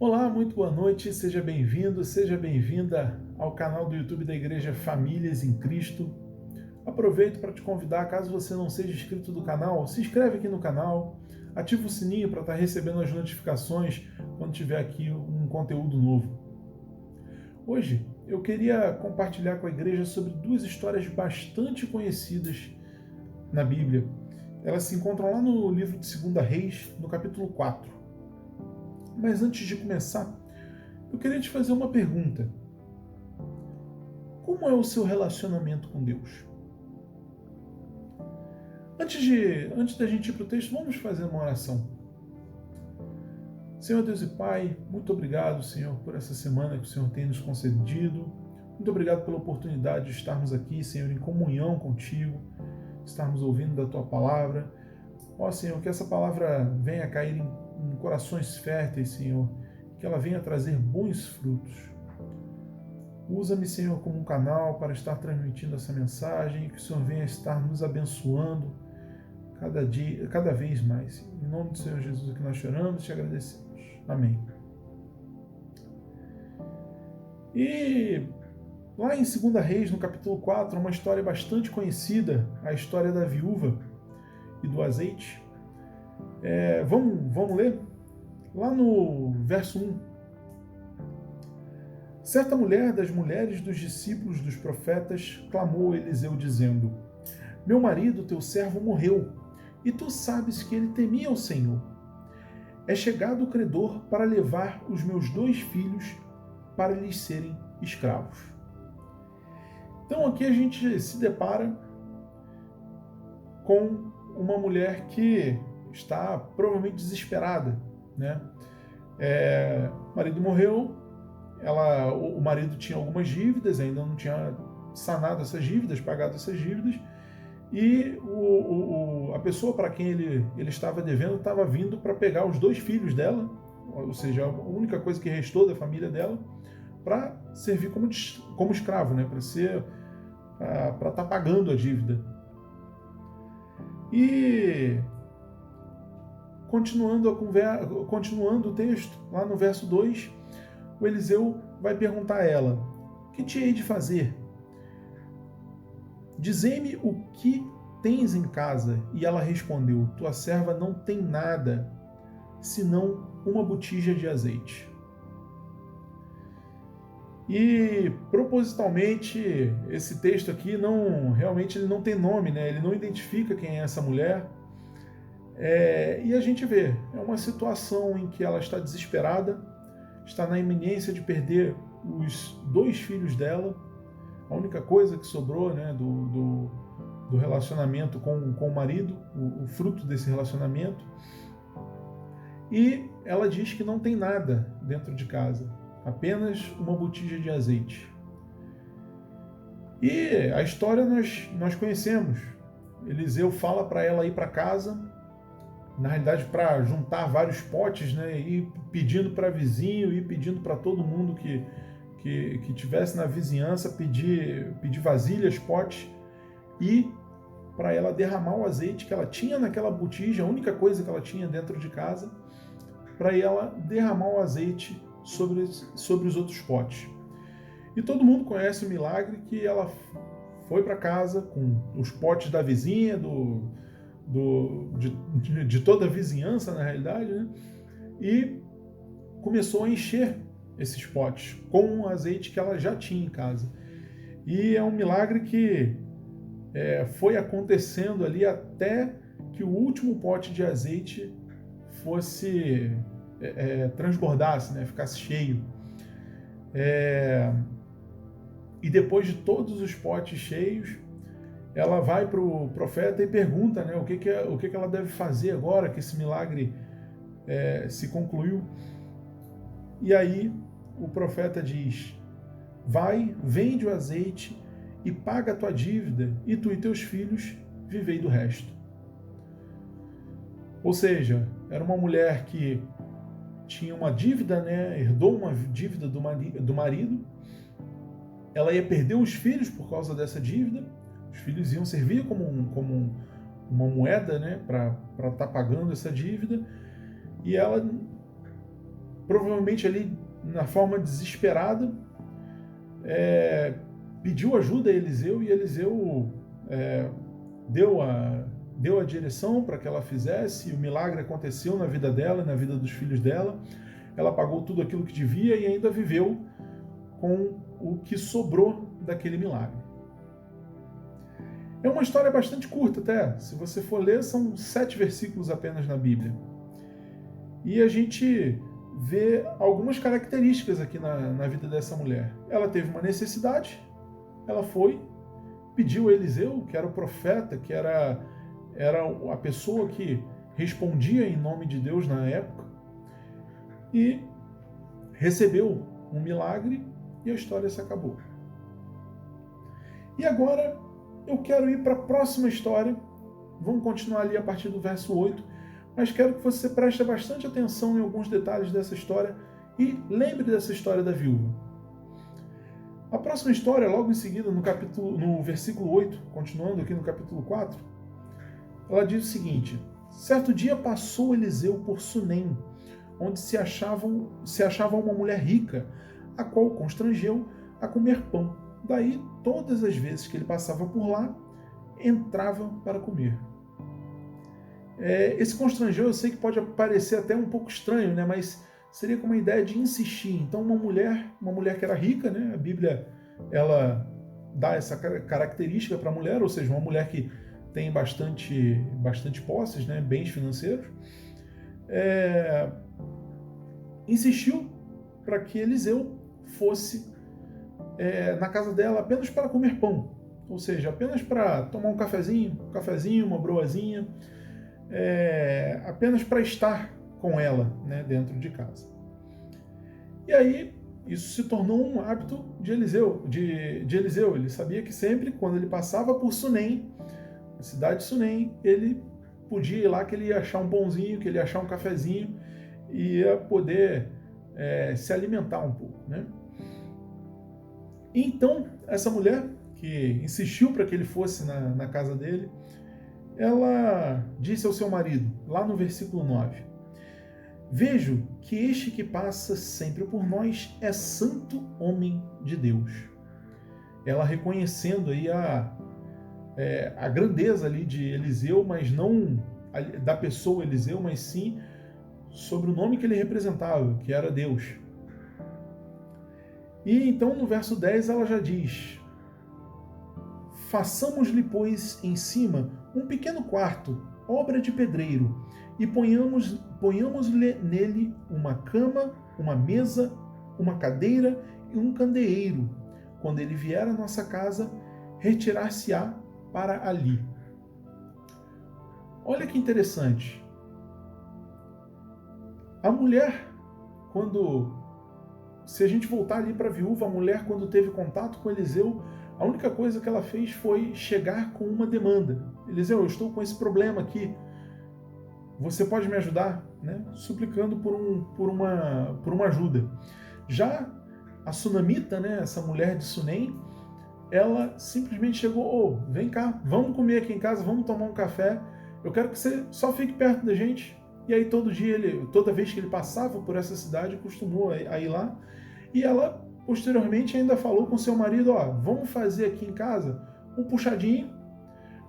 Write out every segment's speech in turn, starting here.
Olá, muito boa noite, seja bem-vindo, seja bem-vinda ao canal do YouTube da Igreja Famílias em Cristo. Aproveito para te convidar, caso você não seja inscrito do canal, se inscreve aqui no canal, ativa o sininho para estar recebendo as notificações quando tiver aqui um conteúdo novo. Hoje eu queria compartilhar com a igreja sobre duas histórias bastante conhecidas na Bíblia. Elas se encontram lá no livro de 2 Reis, no capítulo 4. Mas antes de começar, eu queria te fazer uma pergunta. Como é o seu relacionamento com Deus? Antes da gente ir para o texto, vamos fazer uma oração. Senhor Deus e Pai, muito obrigado, Senhor, por essa semana que o Senhor tem nos concedido. Muito obrigado pela oportunidade de estarmos aqui, Senhor, em comunhão contigo, estarmos ouvindo da Tua palavra. Ó, Senhor, que essa palavra venha cair em corações férteis, Senhor, que ela venha trazer bons frutos. Usa-me, Senhor, como um canal para estar transmitindo essa mensagem, que o Senhor venha estar nos abençoando cada dia, cada vez mais. Em nome do Senhor Jesus é que nós choramos e te agradecemos. Amém. E lá em 2 Reis, no capítulo 4, uma história bastante conhecida, a história da viúva e do azeite. Vamos ler? Lá no verso 1. Certa mulher das mulheres dos discípulos dos profetas clamou a Eliseu dizendo: Meu marido, teu servo, morreu, e tu sabes que ele temia o Senhor. É chegado o credor para levar os meus 2 filhos para lhes serem escravos. Então aqui a gente se depara com uma mulher que está provavelmente desesperada, né? O marido morreu, o marido tinha algumas dívidas, ainda não tinha sanado essas dívidas, pagado essas dívidas, e a pessoa para quem ele estava devendo estava vindo para pegar os 2 filhos dela, ou seja, a única coisa que restou da família dela, para servir como escravo, né? Para estar pagando a dívida. E continuando o texto, lá no verso 2, o Eliseu vai perguntar a ela: que te hei de fazer? Dizei-me o que tens em casa. E ela respondeu: tua serva não tem nada, senão uma botija de azeite. E propositalmente esse texto aqui realmente ele não tem nome, né? Ele não identifica quem é essa mulher. E a gente vê, é uma situação em que ela está desesperada, está na iminência de perder os 2 filhos dela, a única coisa que sobrou, né, do relacionamento com o marido, o fruto desse relacionamento. E ela diz que não tem nada dentro de casa, apenas uma botija de azeite. E a história nós conhecemos. Eliseu fala para ela ir para casa, na realidade para juntar vários potes, né, e pedindo para vizinho, e pedindo para todo mundo que tivesse na vizinhança, pedir vasilhas, potes, e para ela derramar o azeite que ela tinha naquela botija, a única coisa que ela tinha dentro de casa, para ela derramar o azeite sobre os outros potes. E todo mundo conhece o milagre que ela foi para casa com os potes da vizinha, de toda a vizinhança, na realidade, né? E começou a encher esses potes com o azeite que ela já tinha em casa. E é um milagre que foi acontecendo ali até que o último pote de azeite fosse transbordasse, né? Ficasse cheio. E depois de todos os potes cheios, ela vai para o profeta e pergunta, né, o que ela deve fazer agora que esse milagre se concluiu. E aí o profeta diz: vai, vende o azeite e paga a tua dívida, e tu e teus filhos vivei do resto. Ou seja, era uma mulher que tinha uma dívida, né, herdou uma dívida do marido, ela ia perder os filhos por causa dessa dívida, os filhos iam servir como uma moeda, né, para estar pagando essa dívida, e ela provavelmente ali na forma desesperada, pediu ajuda a Eliseu, e Eliseu deu a direção para que ela fizesse, e o milagre aconteceu na vida dela e na vida dos filhos dela. Ela pagou tudo aquilo que devia e ainda viveu com o que sobrou daquele milagre. É uma história bastante curta até. Se você for ler, são 7 versículos apenas na Bíblia. E a gente vê algumas características aqui na vida dessa mulher. Ela teve uma necessidade, ela foi, pediu a Eliseu, que era o profeta, que era a pessoa que respondia em nome de Deus na época, e recebeu um milagre, e a história se acabou. E agora eu quero ir para a próxima história. Vamos continuar ali a partir do verso 8, mas quero que você preste bastante atenção em alguns detalhes dessa história e lembre dessa história da viúva. A próxima história, logo em seguida, no versículo 8, continuando aqui no capítulo 4, ela diz o seguinte: certo dia passou Eliseu por Sunem, onde se achava uma mulher rica, a qual o constrangeu a comer pão. Daí, todas as vezes que ele passava por lá, entrava para comer. Esse constrangeu, eu sei que pode parecer até um pouco estranho, né? Mas seria com uma ideia de insistir. Então, uma mulher que era rica, né? A Bíblia, ela dá essa característica para a mulher, ou seja, uma mulher que tem bastante posses, né? Bens financeiros, insistiu para que Eliseu fosse na casa dela apenas para comer pão, ou seja, apenas para tomar um cafezinho, uma broazinha, apenas para estar com ela, né, dentro de casa. E aí isso se tornou um hábito de Eliseu. Ele sabia que sempre, quando ele passava por Sunem, a cidade de Sunem, ele podia ir lá, que ele ia achar um pãozinho, que ele ia achar um cafezinho, e ia poder se alimentar um pouco, né? Então, essa mulher que insistiu para que ele fosse na casa dele, ela disse ao seu marido, lá no versículo 9, vejo que este que passa sempre por nós é santo homem de Deus. Ela reconhecendo aí a grandeza ali de Eliseu, mas não da pessoa Eliseu, mas sim sobre o nome que ele representava, que era Deus. E então no verso 10 ela já diz: façamos-lhe, pois, em cima um pequeno quarto, obra de pedreiro, e ponhamos-lhe nele uma cama, uma mesa, uma cadeira e um candeeiro. Quando ele vier à nossa casa, retirar-se-á para ali. Olha que interessante. A mulher, se a gente voltar ali para a viúva, a mulher, quando teve contato com Eliseu, a única coisa que uma fez foi chegar com uma demanda. Eliseu, eu estou com esse problema aqui, você pode me ajudar? Né? Suplicando por uma ajuda. Já a sunamita, né, essa mulher de Sunem, ela simplesmente chegou, vem cá, vamos comer aqui em casa, vamos tomar um café, eu quero que você só fique perto da gente. E aí toda vez que ele passava por essa cidade, costumou a ir lá. E ela, posteriormente, ainda falou com seu marido, vamos fazer aqui em casa um puxadinho,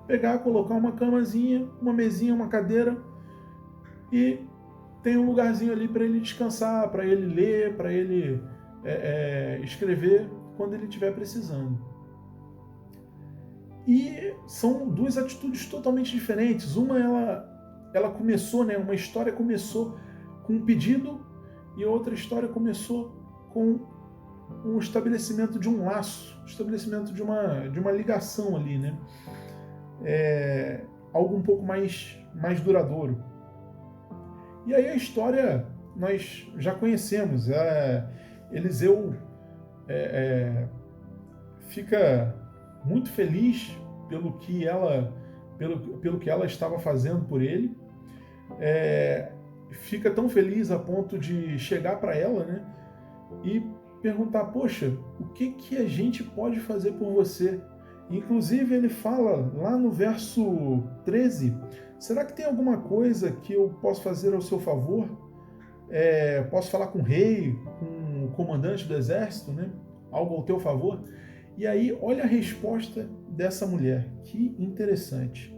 pegar, colocar uma camazinha, uma mesinha, uma cadeira, e tem um lugarzinho ali para ele descansar, para ele ler, para ele escrever quando ele estiver precisando. E são duas atitudes totalmente diferentes. Uma, ela começou, né, uma história começou com um pedido, e a outra história começou com o estabelecimento de um laço, o estabelecimento de uma ligação ali, né? Algo um pouco mais duradouro. E aí a história nós já conhecemos. Eliseu fica muito feliz pelo que ela estava fazendo por ele. Fica tão feliz a ponto de chegar para ela, né, e perguntar: poxa, o que a gente pode fazer por você? Inclusive ele fala lá no verso 13: será que tem alguma coisa que eu posso fazer ao seu favor? Posso falar com o rei, com o comandante do exército, né? Algo ao teu favor? E aí, olha a resposta dessa mulher, que interessante.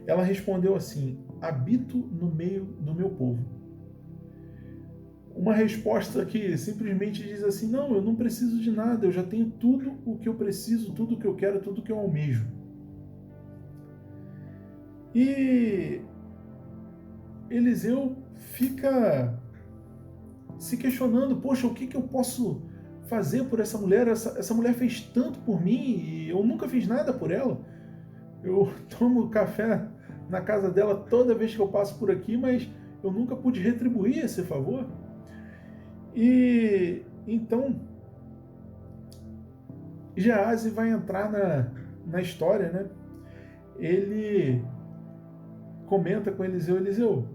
Ela respondeu assim: habito no meio do meu povo. Uma resposta que simplesmente diz assim: não, eu não preciso de nada, eu já tenho tudo o que eu preciso, tudo o que eu quero, tudo o que eu almejo. E Eliseu fica se questionando: poxa, o que eu posso fazer por essa mulher? Essa mulher fez tanto por mim e eu nunca fiz nada por ela. Eu tomo café na casa dela toda vez que eu passo por aqui, mas eu nunca pude retribuir esse favor. E então Geazi vai entrar na história, né? Ele comenta com Eliseu: Eliseu,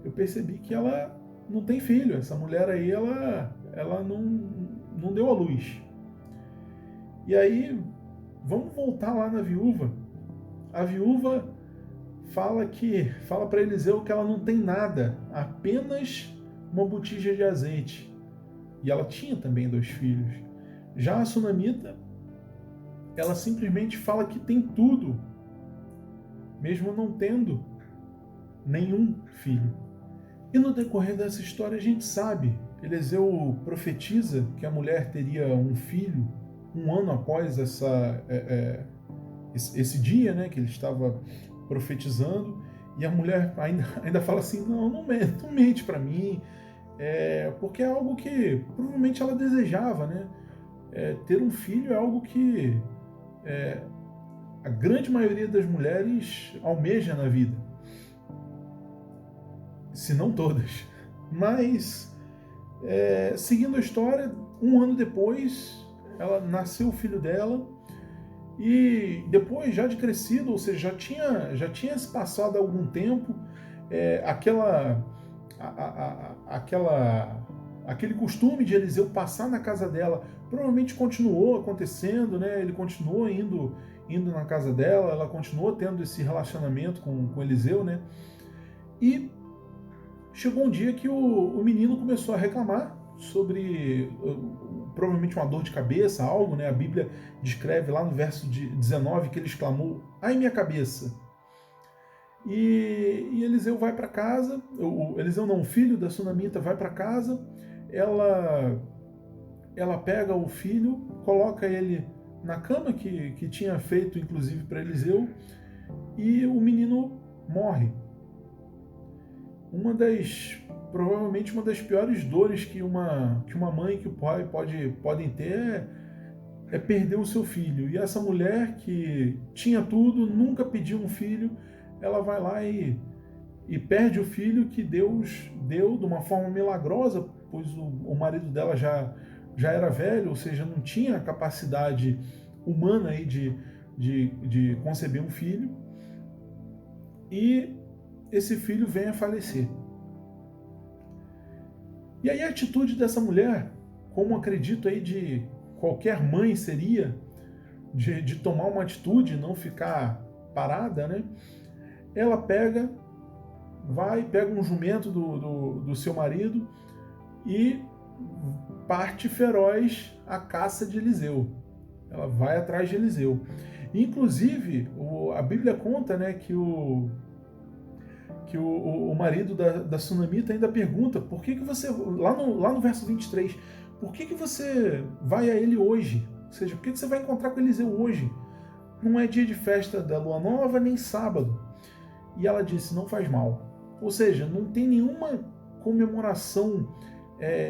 eu percebi que ela não tem filho, essa mulher aí, ela não deu à luz. E aí, vamos voltar lá na viúva. A viúva fala para Eliseu que ela não tem nada, apenas uma botija de azeite. E ela tinha também 2 filhos. Já a sunamita, ela simplesmente fala que tem tudo, mesmo não tendo nenhum filho. E no decorrer dessa história a gente sabe, Eliseu profetiza que a mulher teria um filho 1 ano após esse dia, né, que ele estava profetizando, e a mulher ainda fala assim: não mente para mim, porque é algo que provavelmente ela desejava, né? Ter um filho é algo que a grande maioria das mulheres almeja na vida, se não todas. Mas, seguindo a história, 1 ano depois, ela nasceu o filho dela, e depois, já de crescido, ou seja, já tinha se passado algum tempo, aquele costume de Eliseu passar na casa dela provavelmente continuou acontecendo, né? Ele continuou indo na casa dela, ela continuou tendo esse relacionamento com Eliseu, né? E chegou um dia que o menino começou a reclamar sobre provavelmente uma dor de cabeça, algo, né? A Bíblia descreve lá no verso 19 que ele exclamou: ai, minha cabeça. E Eliseu vai para casa, Eliseu não, o filho da sunamita vai para casa, ela pega o filho, coloca ele na cama que tinha feito inclusive para Eliseu, e o menino morre. Provavelmente uma das piores dores que uma mãe e que o pai podem ter é perder o seu filho. E essa mulher que tinha tudo, nunca pediu um filho, ela vai lá e perde o filho que Deus deu de uma forma milagrosa, pois o marido dela já era velho, ou seja, não tinha a capacidade humana aí de conceber um filho. E esse filho vem a falecer. E aí a atitude dessa mulher, como acredito aí de qualquer mãe seria, de tomar uma atitude, não ficar parada, né? Ela pega um jumento do seu marido e parte feroz à caça de Eliseu. Ela vai atrás de Eliseu. Inclusive, a Bíblia conta, né, que o marido da sunamita ainda pergunta: por que você, lá no verso 23, por que você vai a ele hoje? Ou seja, por que você vai encontrar com Eliseu hoje? Não é dia de festa da lua nova, nem sábado. E ela disse: não faz mal. Ou seja, não tem nenhuma comemoração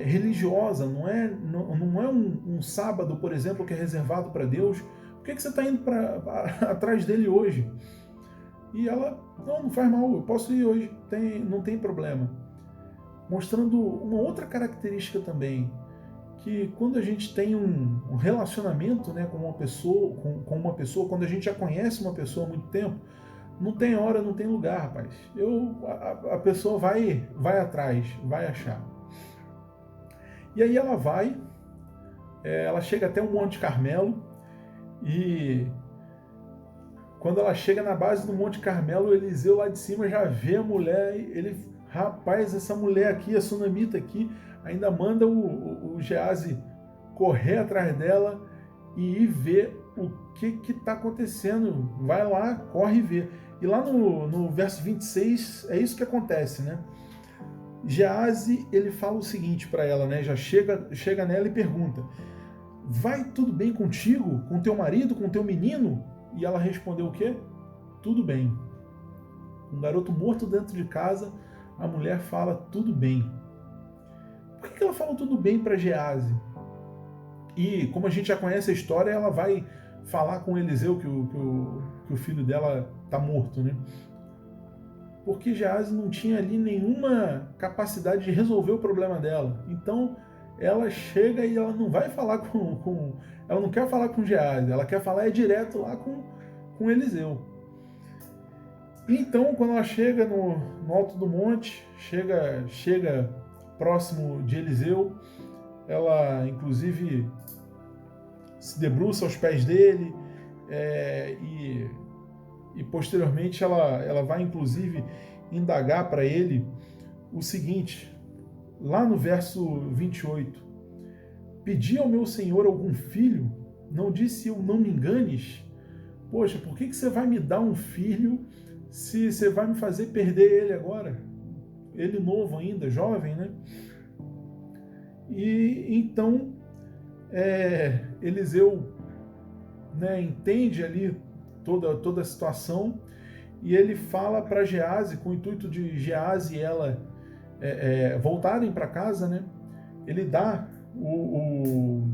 religiosa, não é um sábado, por exemplo, que é reservado para Deus. Por que você está indo atrás dele hoje? E ela: não faz mal, eu posso ir hoje, não tem problema. Mostrando uma outra característica também, que quando a gente tem um relacionamento, né, com uma pessoa, quando a gente já conhece uma pessoa há muito tempo, não tem hora, não tem lugar, rapaz. A pessoa vai atrás, vai achar. E aí ela chega até o Monte Carmelo, e quando ela chega na base do Monte Carmelo, Eliseu lá de cima já vê a mulher, ele Rapaz, essa mulher aqui, a sunamita aqui, ainda manda o Geazi correr atrás dela e ir ver o que está acontecendo. Vai lá, corre e vê. E lá no verso 26, é isso que acontece, né? Geazi, ele fala o seguinte para ela, né? Já chega nela e pergunta: vai tudo bem contigo, com teu marido, com teu menino? E ela respondeu o quê? Tudo bem. Um garoto morto dentro de casa, a mulher fala tudo bem. Por que ela fala tudo bem para Geazi? E como a gente já conhece a história, ela vai falar com Eliseu que o filho dela está morto, né? Porque Geazi não tinha ali nenhuma capacidade de resolver o problema dela. Então ela chega e ela não vai falar ela não quer falar com Geazi, ela quer falar direto lá com Eliseu. Então, quando ela chega no alto do monte, chega próximo de Eliseu, ela inclusive se debruça aos pés dele e posteriormente ela vai inclusive indagar para ele o seguinte, lá no verso 28, pedi ao meu senhor algum filho, não disse eu não me enganes? Poxa, por que você vai me dar um filho se você vai me fazer perder ele agora? Ele novo ainda, jovem, né? E então Eliseu, né, entende ali toda a situação e ele fala para Geazi, com o intuito de Geazi e ela voltarem para casa, né? Ele dá o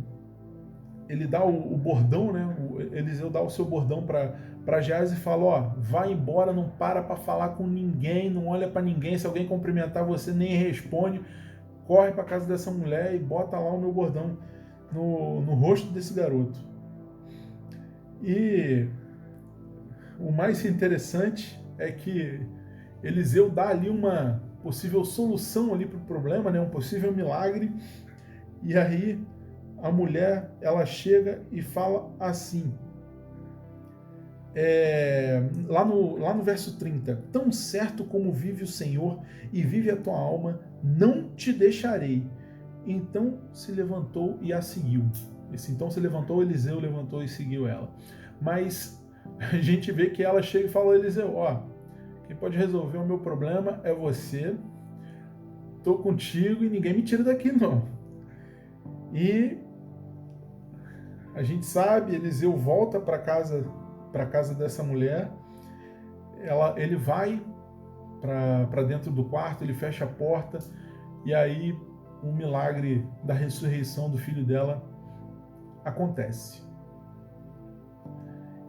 bordão, né? Eliseu dá o seu bordão para Geazi e fala: ó, vai embora, não para falar com ninguém, não olha para ninguém, se alguém cumprimentar você nem responde, corre para casa dessa mulher e bota lá o meu bordão no rosto desse garoto. E o mais interessante é que Eliseu dá ali uma possível solução ali para o problema, né? Um possível milagre. E aí a mulher, ela chega e fala assim, lá no verso 30, tão certo como vive o Senhor e vive a tua alma, não te deixarei. Então se levantou e a seguiu. Então se levantou, Eliseu levantou e seguiu ela. Mas a gente vê que ela chega e fala: Eliseu, ó, quem pode resolver o meu problema é você, tô contigo e ninguém me tira daqui não. E a gente sabe, Eliseu volta para casa dessa mulher, ele vai para dentro do quarto, ele fecha a porta e aí o milagre da ressurreição do filho dela acontece.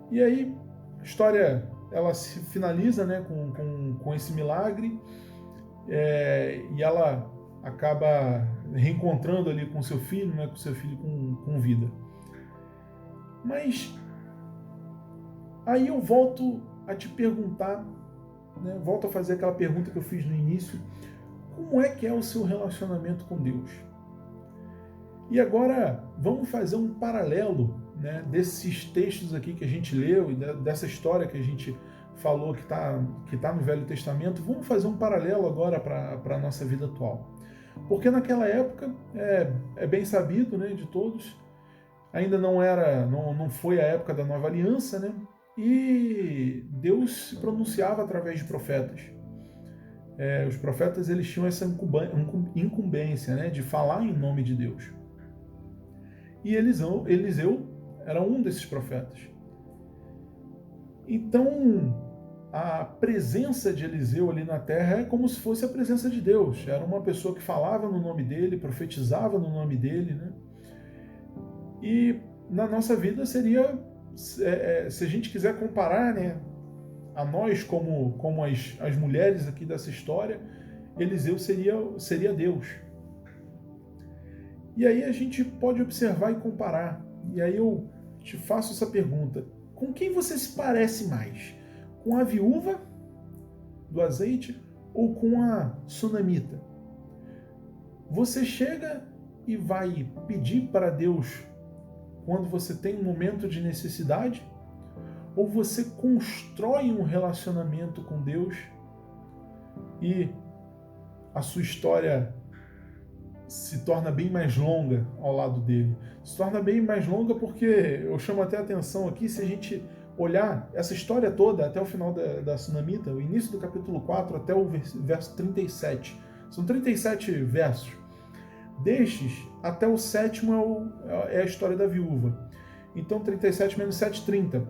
E aí a história ela se finaliza, né, com esse milagre e ela acaba reencontrando ali com seu filho, né, com seu filho com vida. Mas aí eu volto a te perguntar, né, volto a fazer aquela pergunta que eu fiz no início: como é que é o seu relacionamento com Deus? E agora vamos fazer um paralelo, né, desses textos aqui que a gente leu e dessa história que a gente falou que tá no Velho Testamento. Vamos fazer um paralelo agora para a nossa vida atual. Porque naquela época, é bem sabido, né, de todos, ainda não foi a época da Nova Aliança, né? E Deus se pronunciava através de profetas. Os profetas, eles tinham essa incumbência, né, de falar em nome de Deus. E Eliseu era um desses profetas. Então, a presença de Eliseu ali na terra é como se fosse a presença de Deus. Era uma pessoa que falava no nome dele, profetizava no nome dele, né? E na nossa vida seria, se a gente quiser comparar, né, a nós como as mulheres aqui dessa história, Eliseu seria Deus. E aí a gente pode observar e comparar. E aí eu te faço essa pergunta: com quem você se parece mais? Com a viúva do azeite ou com a sunamita? Você chega e vai pedir para Deus quando você tem um momento de necessidade? Ou você constrói um relacionamento com Deus e a sua história se torna bem mais longa ao lado dele. Se torna bem mais longa porque eu chamo até a atenção aqui, se a gente olhar essa história toda até o final da Sunamita, o início do capítulo 4 até o verso 37. São 37 versos. Destes, até o sétimo é a história da viúva. Então, 37 menos 7, 30.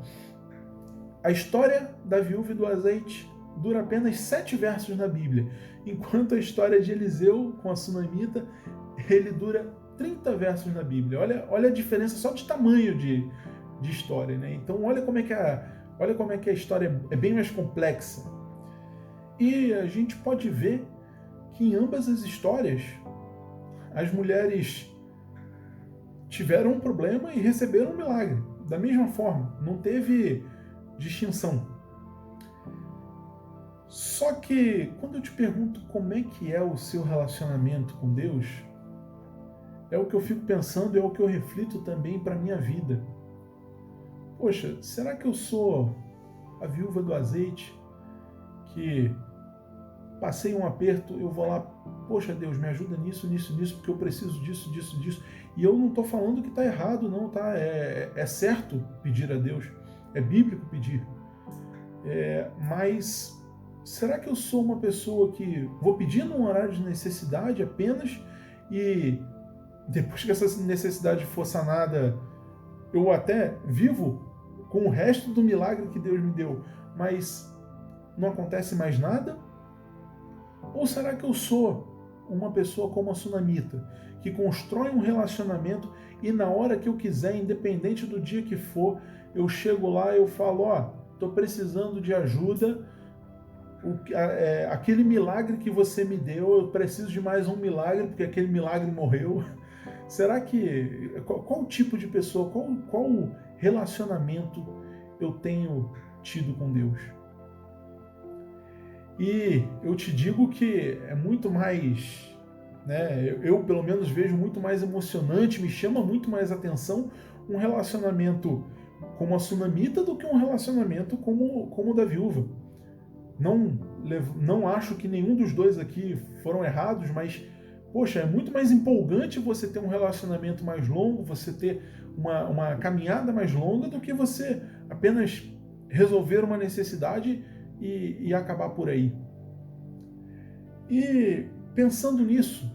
A história da viúva e do azeite dura apenas 7 versos na Bíblia, enquanto a história de Eliseu com a Sunamita, ele dura 30 versos na Bíblia. Olha a diferença só de tamanho de história, né? Então, olha como é que a história é bem mais complexa. E a gente pode ver que em ambas as histórias, as mulheres tiveram um problema e receberam um milagre. Da mesma forma, não teve distinção. Só que, quando eu te pergunto como é que é o seu relacionamento com Deus, é o que eu fico pensando, é o que eu reflito também para a minha vida. Poxa, será que eu sou a viúva do azeite que passei um aperto, eu vou lá, poxa Deus, me ajuda nisso, nisso, nisso, porque eu preciso disso, disso, disso. E eu não estou falando que está errado, não, tá? É certo pedir a Deus, é bíblico pedir. Mas será que eu sou uma pessoa que vou pedir num horário de necessidade apenas e depois que essa necessidade for sanada, eu até vivo com o resto do milagre que Deus me deu, mas não acontece mais nada? Ou será que eu sou uma pessoa como a Sunamita, que constrói um relacionamento e na hora que eu quiser, independente do dia que for, eu chego lá e eu falo, estou precisando de ajuda, aquele milagre que você me deu, eu preciso de mais um milagre, porque aquele milagre morreu. Será que... Qual tipo de pessoa, qual relacionamento eu tenho tido com Deus? E eu te digo que é muito mais, né? Eu pelo menos vejo muito mais emocionante, me chama muito mais atenção um relacionamento como a Sunamita do que um relacionamento como o da viúva. Não acho que nenhum dos dois aqui foram errados, mas, poxa, é muito mais empolgante você ter um relacionamento mais longo, você ter uma caminhada mais longa do que você apenas resolver uma necessidade e acabar por aí. E pensando nisso,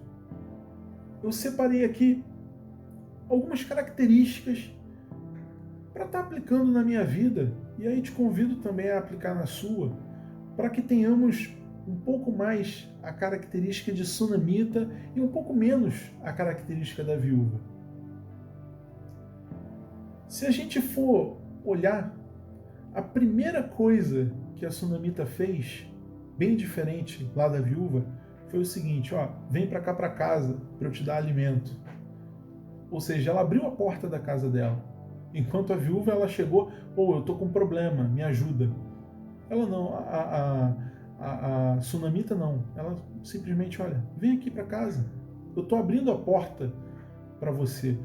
eu separei aqui algumas características para estar aplicando na minha vida, e aí te convido também a aplicar na sua, para que tenhamos um pouco mais a característica de Sunamita e um pouco menos a característica da viúva. Se a gente for olhar, a primeira coisa que a Sunamita fez, bem diferente lá da viúva, foi o seguinte, vem para cá para casa para eu te dar alimento. Ou seja, ela abriu a porta da casa dela. Enquanto a viúva, ela chegou, eu tô com um problema, me ajuda. Ela não, a Sunamita não. Ela simplesmente, vem aqui para casa. Eu tô abrindo a porta para você.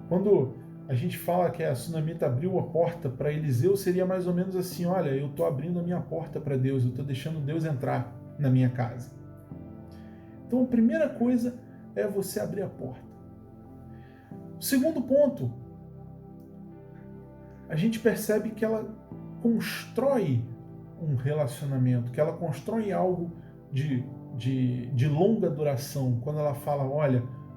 Quando a gente fala que a Sunamita abriu a porta para Eliseu, seria mais ou menos assim, eu estou abrindo a minha porta para Deus, eu estou deixando Deus entrar na minha casa. Então a primeira coisa é você abrir a porta. O segundo ponto, a gente percebe que ela constrói um relacionamento, que ela constrói algo de longa duração. Quando ela fala,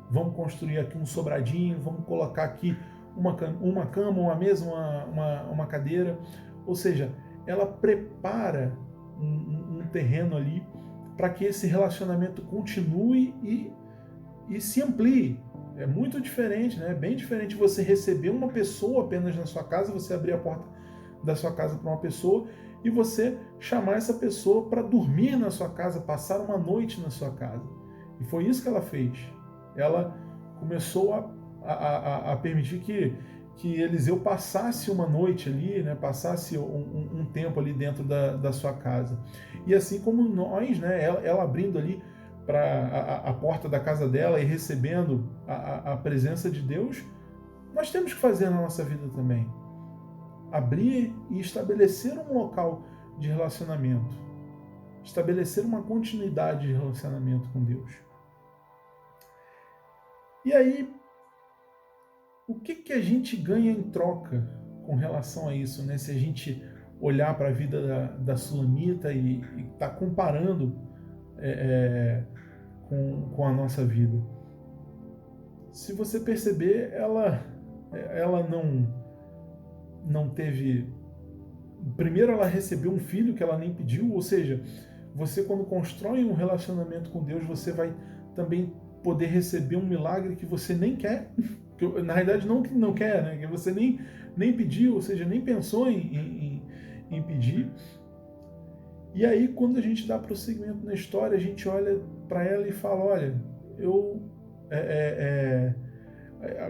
vamos construir aqui um sobradinho, vamos colocar aqui uma cama, uma mesa, uma cadeira. Ou seja, ela prepara um terreno ali para que esse relacionamento continue e se amplie. É muito diferente, né? É bem diferente você receber uma pessoa apenas na sua casa, você abrir a porta da sua casa para uma pessoa e você chamar essa pessoa para dormir na sua casa, passar uma noite na sua casa. E foi isso que ela fez. Ela começou a permitir que Eliseu passasse uma noite ali, né, passasse um tempo ali dentro da sua casa. E assim como nós, né, ela abrindo ali para a porta da casa dela e recebendo a presença de Deus, nós temos que fazer na nossa vida também. Abrir e estabelecer um local de relacionamento. estabelecer uma continuidade de relacionamento com Deus. E aí, o que a gente ganha em troca com relação a isso, né? Se a gente olhar para a vida da Sulamita e tá comparando com a nossa vida. Se você perceber, ela não teve... Primeiro, ela recebeu um filho que ela nem pediu, ou seja, você quando constrói um relacionamento com Deus, você vai também poder receber um milagre que você nem quer, que na realidade não quer, né? Que você nem pediu, ou seja, nem pensou em pedir. E aí, quando a gente dá prosseguimento na história, a gente olha para ela e fala, olha,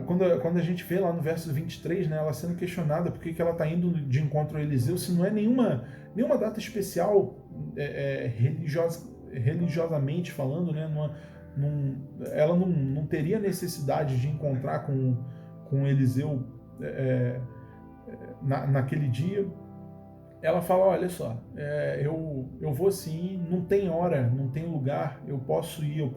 quando a gente vê lá no verso 23, né, ela sendo questionada por que ela está indo de encontro a Eliseu, se não é nenhuma data especial religiosamente falando, né, ela não teria necessidade de encontrar com Eliseu naquele dia. Ela fala, olha só, eu vou sim, não tem hora, não tem lugar, eu posso ir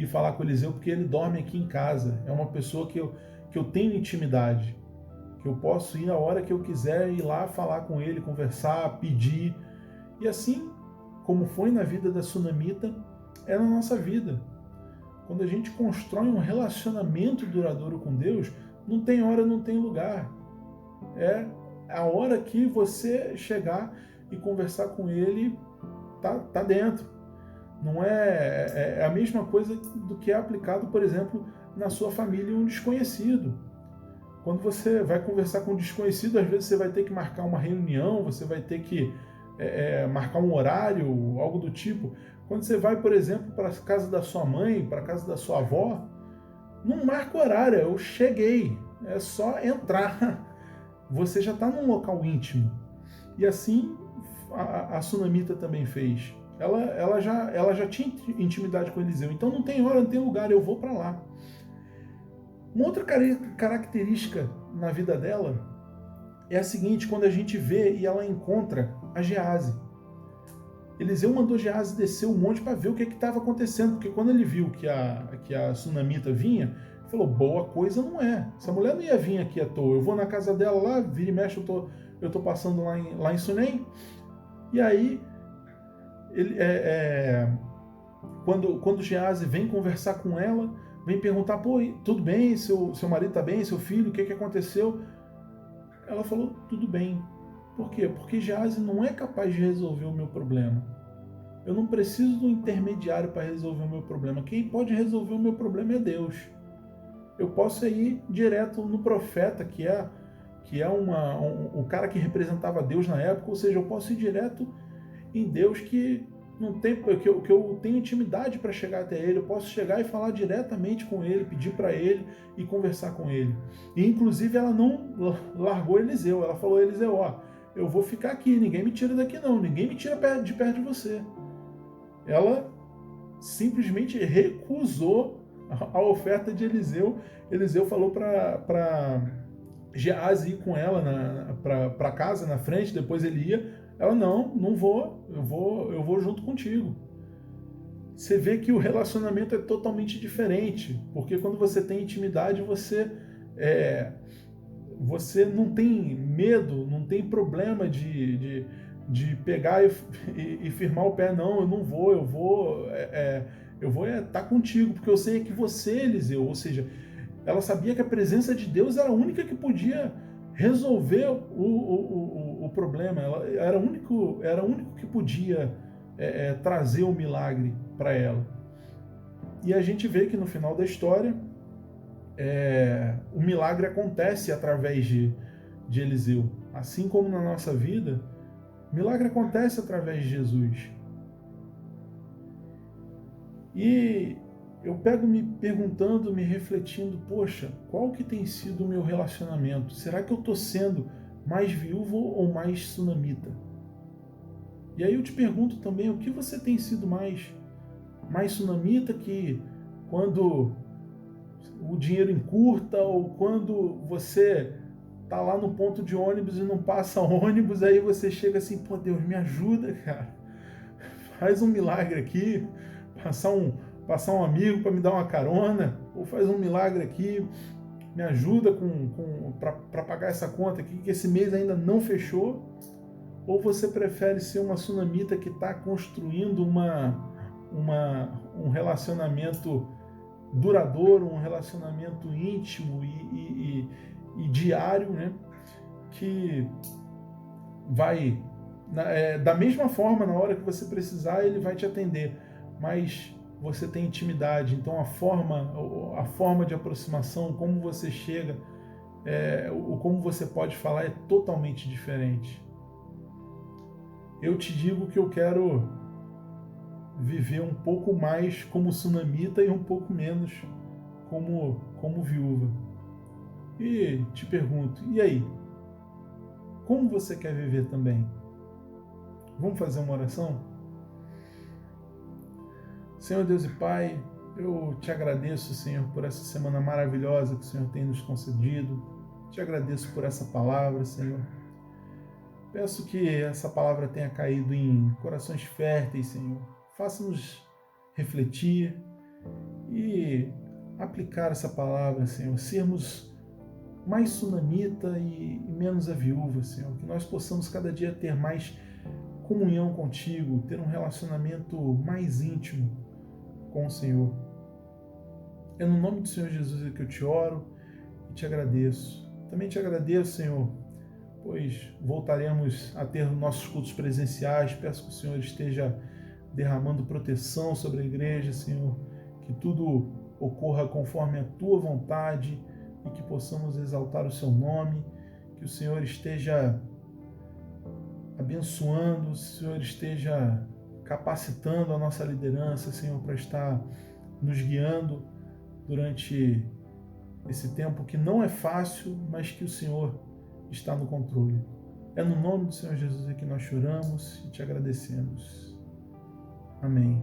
falar com o Eliseu porque ele dorme aqui em casa, é uma pessoa que eu tenho intimidade, que eu posso ir a hora que eu quiser, ir lá falar com ele, conversar, pedir. E assim como foi na vida da Sunamita, é na nossa vida. Quando a gente constrói um relacionamento duradouro com Deus, não tem hora, não tem lugar. É a hora que você chegar e conversar com ele, tá dentro. Não é a mesma coisa do que é aplicado, por exemplo, na sua família, um desconhecido. Quando você vai conversar com um desconhecido, às vezes você vai ter que marcar uma reunião, você vai ter que marcar um horário, algo do tipo. Quando você vai, por exemplo, para a casa da sua mãe, para a casa da sua avó, não marca horário, eu cheguei, é só entrar. Você já está num local íntimo. E assim a Sunamita também fez. Ela já tinha intimidade com Eliseu. Então não tem hora, não tem lugar, eu vou para lá. Uma outra característica na vida dela é a seguinte, quando a gente vê e ela encontra a Gease. Eliseu mandou Gease descer o monte para ver o que estava acontecendo, porque quando ele viu que a Sunamita vinha, falou, boa coisa não é. Essa mulher não ia vir aqui à toa. Eu vou na casa dela lá, vira e mexe, eu tô passando lá em Sunem. E aí, quando Gease vem conversar com ela, vem perguntar, pô, tudo bem? Seu marido tá bem? Seu filho? O que aconteceu? Ela falou, tudo bem. Por quê? Porque Gease não é capaz de resolver o meu problema. Eu não preciso de um intermediário para resolver o meu problema. Quem pode resolver o meu problema é Deus. Eu posso ir direto no profeta, que é o cara que representava Deus na época, ou seja, eu posso ir direto em Deus que eu tenho intimidade para chegar até ele, eu posso chegar e falar diretamente com ele, pedir para ele e conversar com ele. E inclusive ela não largou Eliseu, ela falou, Eliseu, eu vou ficar aqui, ninguém me tira daqui não, ninguém me tira de perto de você. Ela simplesmente recusou a oferta de Eliseu. Eliseu falou para Gease ir com ela para casa, na frente, depois ele ia. Ela, não vou, eu vou junto contigo. Você vê que o relacionamento é totalmente diferente, porque quando você tem intimidade, você não tem medo, não tem problema de pegar e firmar o pé, não, eu não vou, eu vou estar contigo, porque eu sei que você, Eliseu, ou seja, ela sabia que a presença de Deus era a única que podia resolver o problema, ela era o único que podia trazer o milagre para ela. E a gente vê que no final da história, o milagre acontece através de Eliseu. Assim como na nossa vida, o milagre acontece através de Jesus. E eu pego me perguntando, me refletindo, poxa, qual que tem sido o meu relacionamento? Será que eu estou sendo mais viúvo ou mais sunamita? E aí eu te pergunto também, o que você tem sido mais sunamita, que quando o dinheiro encurta ou quando você tá lá no ponto de ônibus e não passa ônibus, aí você chega assim, pô, Deus, me ajuda, cara. faz um milagre aqui, passar um amigo para me dar uma carona, ou faz um milagre aqui, me ajuda para pagar essa conta aqui, que esse mês ainda não fechou, ou você prefere ser uma sunamita que está construindo um relacionamento duradouro, um relacionamento íntimo e diário, né? Que vai, da mesma forma, na hora que você precisar, ele vai te atender, mas você tem intimidade, então a forma de aproximação, como você chega, como você pode falar é totalmente diferente. Eu te digo que eu quero viver um pouco mais como sunamita e um pouco menos como viúva. E te pergunto, e aí? Como você quer viver também? Vamos fazer uma oração? Senhor Deus e Pai, eu te agradeço, Senhor, por essa semana maravilhosa que o Senhor tem nos concedido. Te agradeço por essa palavra, Senhor. Peço que essa palavra tenha caído em corações férteis, Senhor. Faça-nos refletir e aplicar essa palavra, Senhor. Sermos mais sunamita e menos a viúva, Senhor. Que nós possamos cada dia ter mais comunhão contigo, ter um relacionamento mais íntimo com o Senhor. É no nome do Senhor Jesus que eu te oro e te agradeço. Também te agradeço, Senhor, pois voltaremos a ter nossos cultos presenciais. Peço que o Senhor esteja derramando proteção sobre a igreja, Senhor, que tudo ocorra conforme a tua vontade e que possamos exaltar o seu nome, que o Senhor esteja abençoando, o Senhor esteja capacitando a nossa liderança, Senhor, para estar nos guiando durante esse tempo que não é fácil, mas que o Senhor está no controle. É no nome do Senhor Jesus que nós choramos e te agradecemos. Amém.